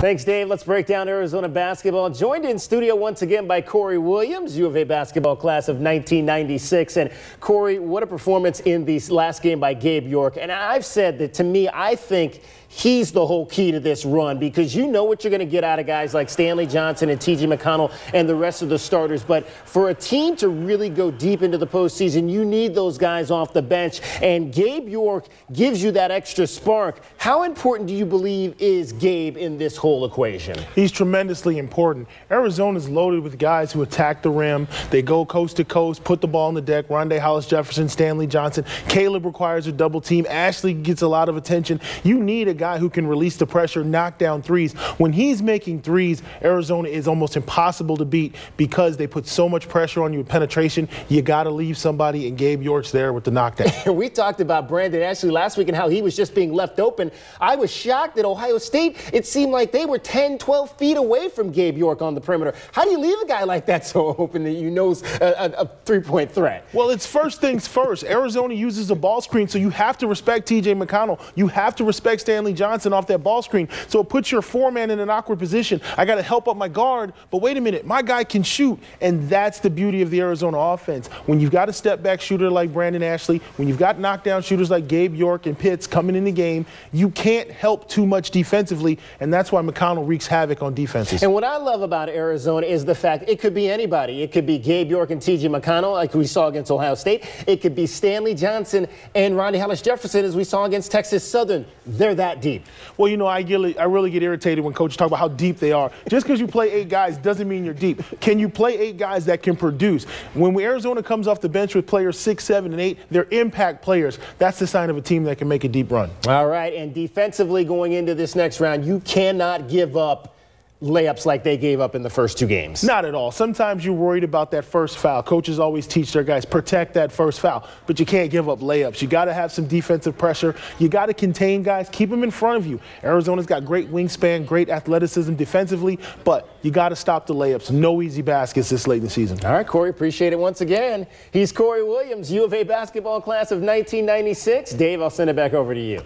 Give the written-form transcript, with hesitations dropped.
Thanks, Dave. Let's break down Arizona basketball. Joined in studio once again by Corey Williams, U of A basketball class of 1996. And Corey, what a performance in the last game by Gabe York. And I've said that, to me, I think he's the whole key to this run, because you know what you're going to get out of guys like Stanley Johnson and T.J. McConnell and the rest of the starters. But for a team to really go deep into the postseason, you need those guys off the bench. And Gabe York gives you that extra spark. How important do you believe is Gabe in this whole equation? He's tremendously important. Arizona's loaded with guys who attack the rim. They go coast to coast, put the ball on the deck. Rondé Hollis-Jefferson, Stanley Johnson. Caleb requires a double team. Ashley gets a lot of attention. You need a guy who can release the pressure, knock down threes. When he's making threes, Arizona is almost impossible to beat because they put so much pressure on you with penetration. You got to leave somebody, and Gabe York's there with the knockdown. We talked about Brandon Ashley last week and how he was just being left open. I was shocked at Ohio State. It seemed like they were 10, 12 feet away from Gabe York on the perimeter. How do you leave a guy like that so open that you know's a three-point threat? Well, it's first things first. Arizona uses a ball screen, so you have to respect T.J. McConnell. You have to respect Stanley Johnson off that ball screen. So it puts your four-man in an awkward position. I got to help up my guard, but wait a minute, my guy can shoot. And that's the beauty of the Arizona offense. When you've got a step-back shooter like Brandon Ashley, when you've got knockdown shooters like Gabe York and Pitts coming in the game, you can't help too much defensively, and that's why McConnell wreaks havoc on defenses. And what I love about Arizona is the fact it could be anybody. It could be Gabe York and T.J. McConnell, like we saw against Ohio State. It could be Stanley Johnson and Rondé Hollis-Jefferson, as we saw against Texas Southern. They're that deep. Well, you know, I really get irritated when coaches talk about how deep they are. Just because you play 8 guys doesn't mean you're deep. Can you play 8 guys that can produce? When Arizona comes off the bench with players 6, 7, and 8, they're impact players. That's the sign of a team that can make a deep run. All right, and defensively going into this next round, you cannot give up layups like they gave up in the first 2 games. Not at all. Sometimes you're worried about that first foul. Coaches always teach their guys, protect that first foul. But you can't give up layups. You got to have some defensive pressure. You got to contain guys, keep them in front of you. Arizona's got great wingspan, great athleticism defensively, but you got to stop the layups. No easy baskets this late in the season. All right, Corey, appreciate it once again. He's Corey Williams, U of A basketball class of 1996. Dave, I'll send it back over to you.